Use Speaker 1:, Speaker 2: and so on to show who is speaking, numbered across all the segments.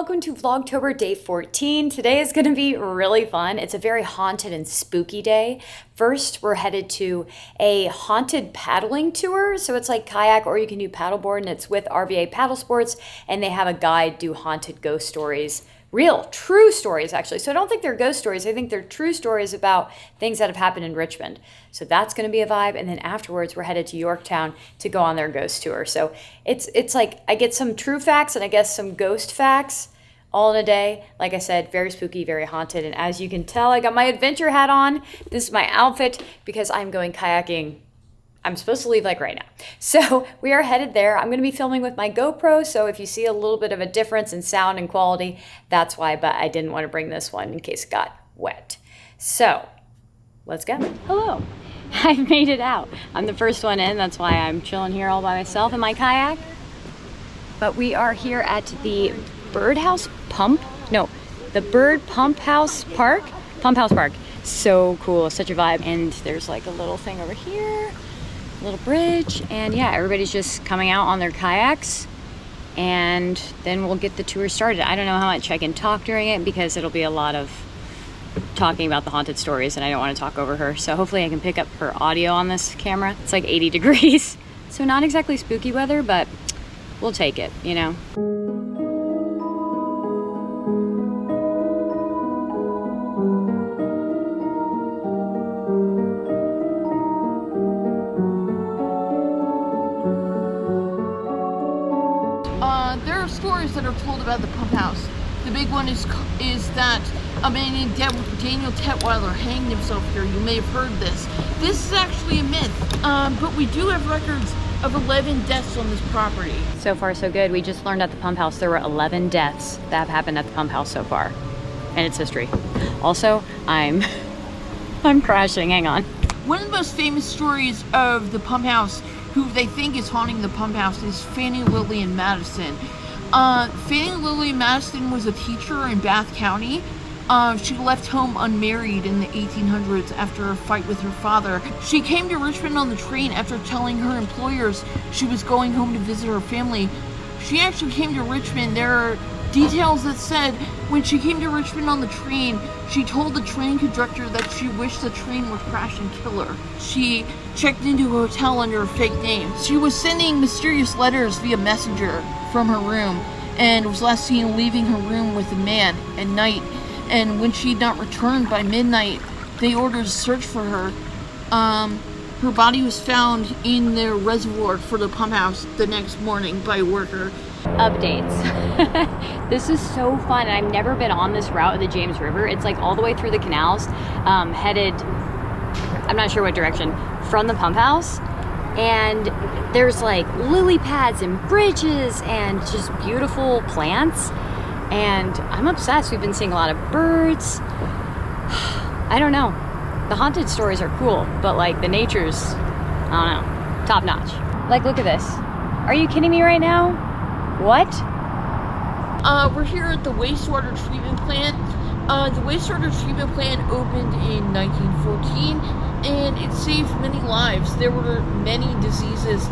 Speaker 1: welcome to Vlogtober day 14. Today is going to be really fun. It's a very haunted and spooky day. First, we're headed to a haunted paddling tour. So it's like kayak or you can do paddleboard, and it's with RVA Paddle Sports, and they have a guide do haunted ghost stories. Real, true stories, actually. So I don't think they're ghost stories. I think they're true stories about things that have happened in Richmond. So that's going to be a vibe. And then afterwards, we're headed to Yorktown to go on their ghost tour. So it's like I get some true facts and I guess some ghost facts all in a day. Like I said, very spooky, very haunted. And as you can tell, I got my adventure hat on. This is my outfit because I'm going kayaking. I'm supposed to leave like right now. So we are headed there. I'm going to be filming with my GoPro. So if you see a little bit of a difference in sound and quality, that's why, but I didn't want to bring this one in case it got wet. So let's go. Hello. I've made it out. I'm the first one in. That's why I'm chilling here all by myself in my kayak. But we are here at the Birdhouse Pump. No, the Bird Pump House Park. Pump House Park. So cool. Such a vibe. And there's like a little thing over here. Little bridge, and yeah, everybody's just coming out on their kayaks, and then we'll get the tour started. I don't know how much I can talk during it because it'll be a lot of talking about the haunted stories, and I don't want to talk over her, so hopefully I can pick up her audio on this camera. It's like 80 degrees, so not exactly spooky weather, but we'll take it, you know.
Speaker 2: There are stories that are told about the pump house. The big one is that a man named Daniel Tetweiler hanged himself here. You may have heard this. This is actually a myth, but we do have records of 11 deaths on this property.
Speaker 1: So far so good. We just learned at the pump house there were 11 deaths that have happened at the pump house so far, and it's history. Also, I'm crashing. Hang on.
Speaker 2: One of the most famous stories of the pump house, who they think is haunting the pump house, is Fannie Lillian Madison. Fannie Lillian Madison was a teacher in Bath County. She left home unmarried in the 1800s after a fight with her father. She came to Richmond on the train after telling her employers she was going home to visit her family. She actually came to Richmond. There are details that said when she came to Richmond on the train, she told the train conductor that she wished the train would crash and kill her. She checked into a hotel under a fake name. She was sending mysterious letters via messenger from her room and was last seen leaving her room with a man at night. And when she had not returned by midnight, they ordered a search for her. Her body was found in the reservoir for the pump house the next morning by a worker.
Speaker 1: Updates. This is so fun. I've never been on this route of the James River. It's like all the way through the canals, headed, I'm not sure what direction, from the pump house. And there's like lily pads and bridges and just beautiful plants. And I'm obsessed. We've been seeing a lot of birds. I don't know. The haunted stories are cool, but like the nature's, I don't know, top notch. Like, look at this. Are you kidding me right now? What?
Speaker 2: We're here at the wastewater treatment plant. The wastewater treatment plant opened in 1914, and it saved many lives. There were many diseases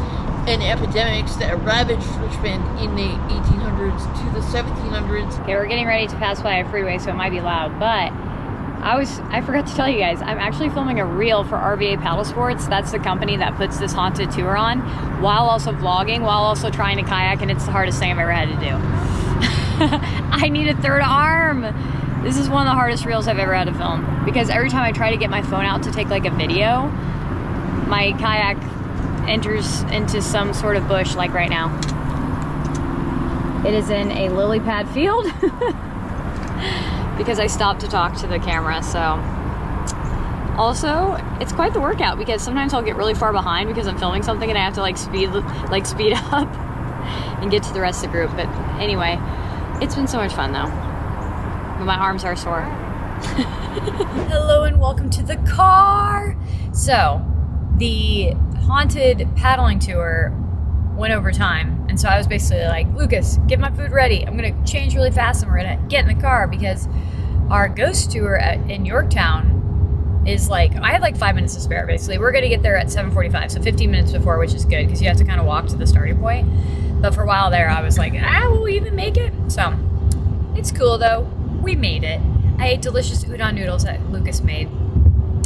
Speaker 2: and epidemics that ravaged Richmond in the 1800s to the 1700s.
Speaker 1: Okay, we're getting ready to pass by a freeway, so it might be loud, but I forgot to tell you guys, I'm actually filming a reel for RVA Paddle Sports. That's the company that puts this haunted tour on, while also vlogging, while also trying to kayak, and it's the hardest thing I've ever had to do. I need a third arm. This is one of the hardest reels I've ever had to film, because every time I try to get my phone out to take like a video, my kayak enters into some sort of bush, like right now. It is in a lily pad field. Because I stopped to talk to the camera. So also it's quite the workout, because sometimes I'll get really far behind because I'm filming something and I have to like speed up and get to the rest of the group. But anyway, it's been so much fun though, but my arms are sore. Hello and welcome to the car. So the haunted paddling tour went over time, and so I was basically like, Lucas, get my food ready, I'm gonna change really fast and we're gonna get in the car, because our ghost tour in Yorktown is like, I had like 5 minutes to spare basically. We're gonna get there at 7:45, so 15 minutes before, which is good because you have to kind of walk to the starting point. But for a while there I was like, will we even make it? So It's cool though. We made it. I ate delicious udon noodles that Lucas made.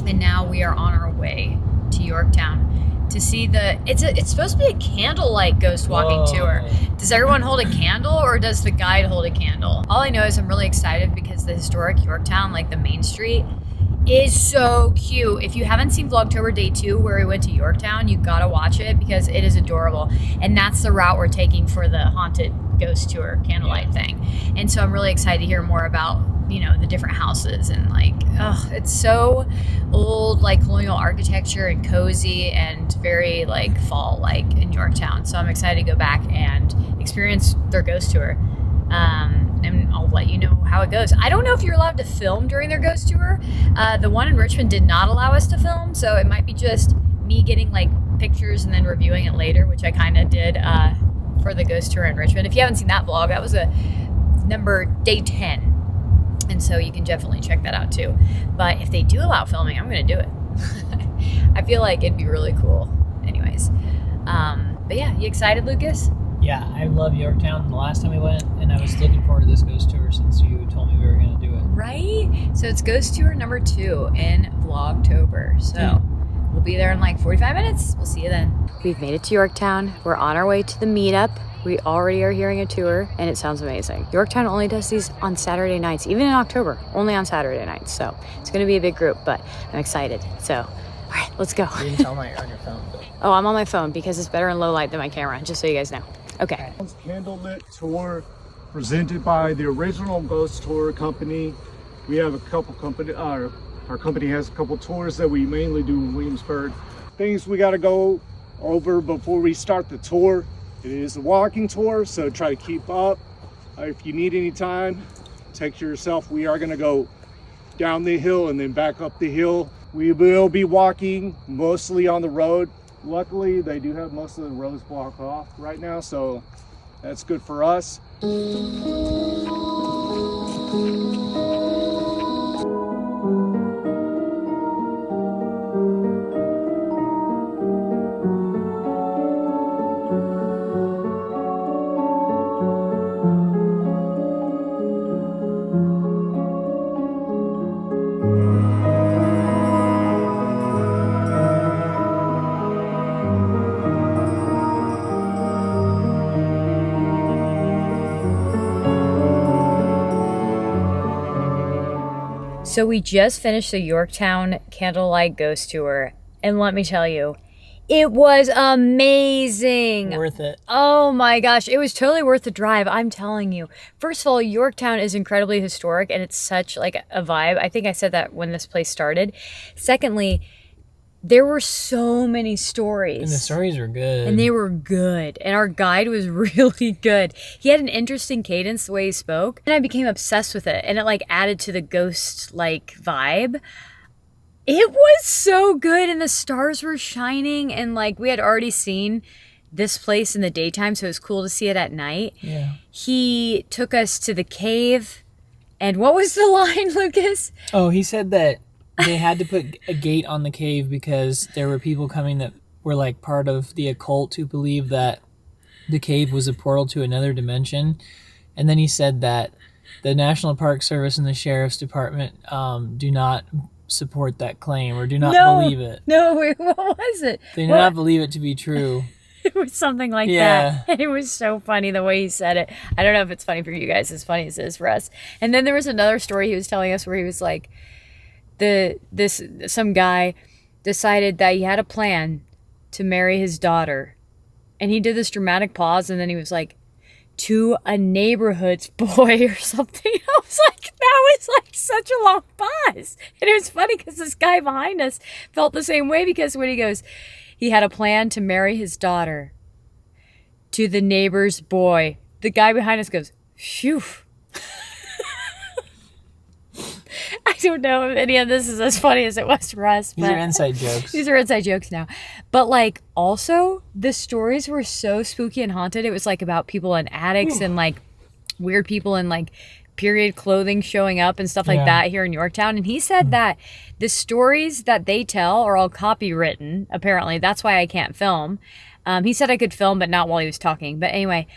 Speaker 1: And now we are on our way to Yorktown to see it's supposed to be a candlelight ghost walking tour. Does everyone hold a candle or does the guide hold a candle? All I know is I'm really excited because the historic Yorktown, like the main street, is so cute. If you haven't seen Vlogtober Day 2 where we went to Yorktown, you gotta watch it because it is adorable. And that's the route we're taking for the haunted ghost tour candlelight thing. And so I'm really excited to hear more about, you know, the different houses and like, oh, it's so old, like colonial architecture and cozy and very like fall like in Yorktown. So I'm excited to go back and experience their ghost tour. And I'll let you know how it goes. I don't know if you're allowed to film during their ghost tour. The one in Richmond did not allow us to film, so it might be just me getting like pictures and then reviewing it later, which I kind of did for the ghost tour in Richmond. If you haven't seen that vlog, that was a day 10, and so you can definitely check that out too. But if they do allow filming, I'm gonna do it. I feel like it'd be really cool. Anyways, but yeah, you excited, Lucas?
Speaker 3: Yeah, I love Yorktown. The last time we went, and I was looking forward to this ghost tour since you told me we were going to do it.
Speaker 1: Right? So it's ghost tour number 2 in Vlogtober. So we'll be there in like 45 minutes. We'll see you then. We've made it to Yorktown. We're on our way to the meetup. We already are hearing a tour, and it sounds amazing. Yorktown only does these on Saturday nights, even in October, only on Saturday nights. So it's going to be a big group, but I'm excited. So, all right, let's go.
Speaker 3: You didn't tell me you're on your phone, though.
Speaker 1: Oh, I'm on my phone because it's better in low light than my camera, just so you guys know. Okay.
Speaker 4: Candlelit tour presented by the original ghost tour company. We have a couple our company has a couple tours that we mainly do in Williamsburg. Things we got to go over before we start the tour. It is a walking tour, so try to keep up. If you need any time, text yourself. We are going to go down the hill and then back up the hill. We will be walking mostly on the road. Luckily, they do have most of the roads blocked off right now, so that's good for us.
Speaker 1: So we just finished the Yorktown Candlelight Ghost Tour, and let me tell you, it was amazing.
Speaker 3: Worth it.
Speaker 1: Oh my gosh, it was totally worth the drive, I'm telling you. First of all, Yorktown is incredibly historic, and it's such like a vibe. I think I said that when this place started. Secondly, there were so many stories.
Speaker 3: And the stories were good.
Speaker 1: And they were good. And our guide was really good. He had an interesting cadence the way he spoke. And I became obsessed with it. And it like added to the ghost-like vibe. It was so good. And the stars were shining. And like we had already seen this place in the daytime. So it was cool to see it at night.
Speaker 3: Yeah.
Speaker 1: He took us to the cave. And what was the line, Lucas?
Speaker 3: Oh, he said that they had to put a gate on the cave because there were people coming that were like part of the occult who believed that the cave was a portal to another dimension. And then he said that the National Park Service and the Sheriff's Department do not support that claim or do not believe it.
Speaker 1: No, wait, what was it?
Speaker 3: They do not believe it to be true.
Speaker 1: It was something like that. It was so funny the way he said it. I don't know if it's funny for you guys as funny as it is for us. And then there was another story he was telling us where he was like, some guy decided that he had a plan to marry his daughter, and he did this dramatic pause, and then he was like, to a neighborhood's boy or something. I was like, that was like such a long pause. And it was funny because this guy behind us felt the same way, because when he goes, he had a plan to marry his daughter to the neighbor's boy, the guy behind us goes, phew. I don't know if any of this is as funny as it was for us.
Speaker 3: These are inside jokes.
Speaker 1: These are inside jokes now. But like, also, the stories were so spooky and haunted. It was like about people in attics and like weird people in like period clothing showing up and stuff like that here in Yorktown. And he said that the stories that they tell are all copywritten, apparently. That's why I can't film. He said I could film, but not while he was talking. But anyway,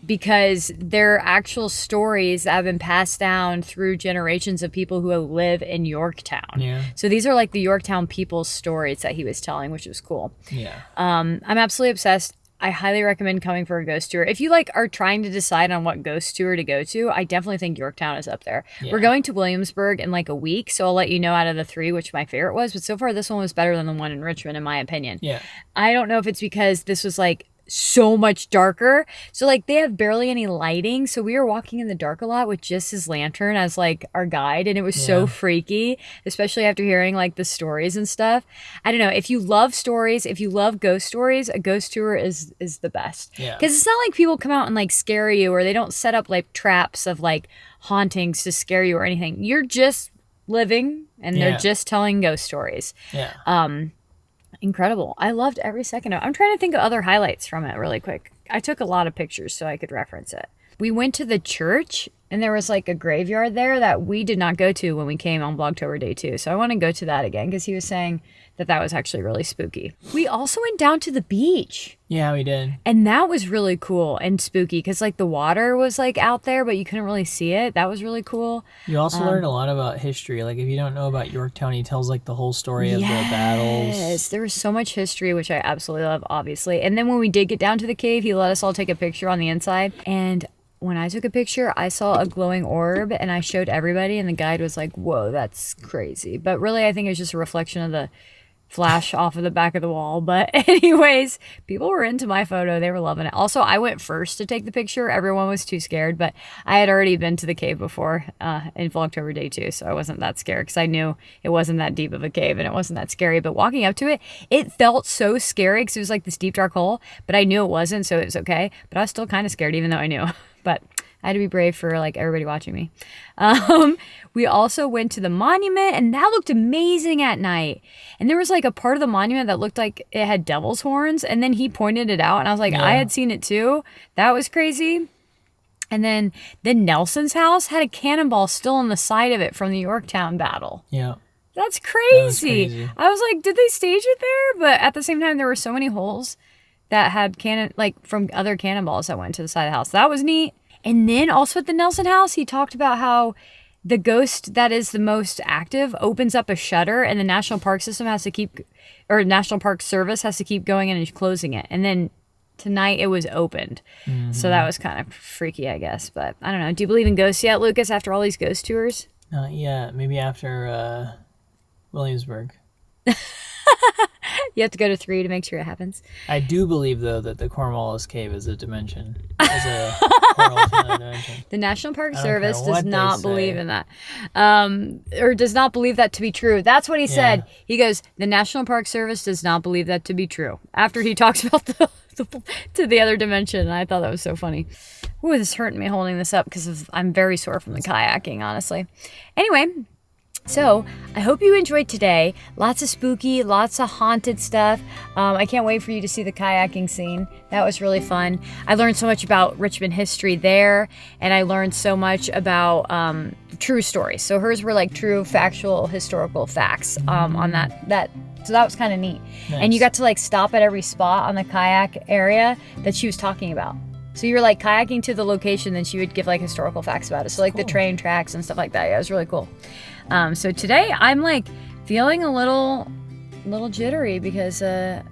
Speaker 1: because they're actual stories that have been passed down through generations of people who live in Yorktown.
Speaker 3: Yeah.
Speaker 1: So these are like the Yorktown people's stories that he was telling, which was cool.
Speaker 3: Yeah.
Speaker 1: I'm absolutely obsessed. I highly recommend coming for a ghost tour. If you like are trying to decide on what ghost tour to go to, I definitely think Yorktown is up there.
Speaker 3: Yeah.
Speaker 1: We're going to Williamsburg in like a week, so I'll let you know out of the 3 which my favorite was. But so far, this one was better than the one in Richmond, in my opinion.
Speaker 3: Yeah.
Speaker 1: I don't know if it's because this was like so much darker. So like they have barely any lighting. So we were walking in the dark a lot with just his lantern as like our guide. And it was so freaky, especially after hearing like the stories and stuff. I don't know. If you love stories, if you love ghost stories, a ghost tour is the best.
Speaker 3: Yeah.
Speaker 1: Because it's not like people come out and like scare you, or they don't set up like traps of like hauntings to scare you or anything. You're just living and they're just telling ghost stories.
Speaker 3: Yeah.
Speaker 1: Incredible. I loved every second of it. I'm trying to think of other highlights from it really quick. I took a lot of pictures so I could reference it. We went to the church and there was like a graveyard there that we did not go to when we came on Vlogtober day 2. So I want to go to that again because he was saying that that was actually really spooky. We also went down to the beach.
Speaker 3: Yeah, we did.
Speaker 1: And that was really cool and spooky because like the water was like out there, but you couldn't really see it. That was really cool.
Speaker 3: You also learned a lot about history. Like if you don't know about Yorktown, he tells like the whole story of the battles.
Speaker 1: Yes, there was so much history, which I absolutely love, obviously. And then when we did get down to the cave, he let us all take a picture on the inside. And when I took a picture, I saw a glowing orb and I showed everybody and the guide was like, whoa, that's crazy. But really, I think it was just a reflection of the flash off of the back of the wall. But anyways, people were into my photo. They were loving it. Also, I went first to take the picture. Everyone was too scared, but I had already been to the cave before in Vlogtober day 2, so I wasn't that scared because I knew it wasn't that deep of a cave and it wasn't that scary. But walking up to it, it felt so scary because it was like this deep, dark hole, but I knew it wasn't, so it was okay. But I was still kind of scared even though I knew. But I had to be brave for like everybody watching me. We also went to the monument and that looked amazing at night. And there was like a part of the monument that looked like it had devil's horns. And then he pointed it out and I was like, I had seen it too. That was crazy. And then Nelson's house had a cannonball still on the side of it from the Yorktown battle.
Speaker 3: Yeah.
Speaker 1: That's crazy.
Speaker 3: That was crazy.
Speaker 1: I was like, did they stage it there? But at the same time, there were so many holes that had from other cannonballs that went to the side of the house. That was neat. And then also at the Nelson house, he talked about how the ghost that is the most active opens up a shutter and the National Park System National Park Service has to keep going in and closing it. And then tonight it was opened. Mm-hmm. So that was kind of freaky, I guess. But I don't know. Do you believe in ghosts yet, Lucas, after all these ghost tours?
Speaker 3: Not yet. Maybe after Williamsburg.
Speaker 1: You have to go to 3 to make sure it happens.
Speaker 3: I do believe, though, that the Cornwallis Cave is a dimension. Is a portal to another dimension.
Speaker 1: The National Park Service does not believe in that. Or does not believe that to be true. That's what he said. He goes, the National Park Service does not believe that to be true. After he talks about to the other dimension. And I thought that was so funny. Ooh, this is hurting me holding this up because I'm very sore from the kayaking, honestly. Anyway. So, I hope you enjoyed today. Lots of spooky, lots of haunted stuff. I can't wait for you to see the kayaking scene. That was really fun. I learned so much about Richmond history there, and I learned so much about true stories. So hers were like true, factual, historical facts on that. So that was kind of neat. Nice. And you got to like stop at every spot on the kayak area that she was talking about. So you were like kayaking to the location, then she would give like historical facts about it. So like the train tracks and stuff like that. Yeah, it was really cool. So today I'm like feeling a little jittery because I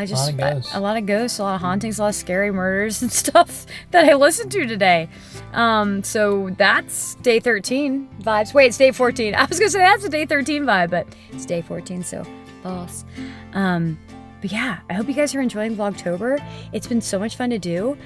Speaker 1: just a lot of ghosts, a lot of hauntings, a lot of scary murders and stuff that I listened to today. So that's day 13 vibes. Wait, it's day 14. I was gonna say that's a day 13 vibe, but it's day 14. So false. But yeah, I hope you guys are enjoying Vlogtober. It's been so much fun to do.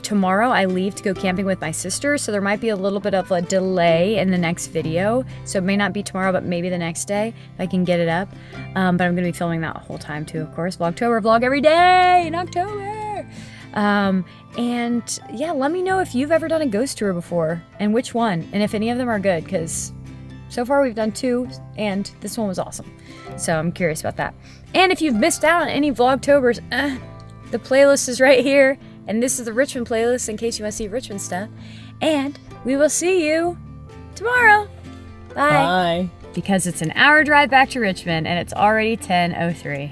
Speaker 1: Tomorrow I leave to go camping with my sister, so there might be a little bit of a delay in the next video. So it may not be tomorrow, but maybe the next day if I can get it up. But I'm going to be filming that whole time too, of course. Vlogtober, vlog every day in October. And yeah, let me know if you've ever done a ghost tour before and which one, and if any of them are good, because so far we've done 2 and this one was awesome. So I'm curious about that. And if you've missed out on any Vlogtobers, the playlist is right here. And this is the Richmond playlist in case you want to see Richmond stuff. And we will see you tomorrow. Bye.
Speaker 3: Bye.
Speaker 1: Because it's an hour drive back to Richmond and it's already 10:03.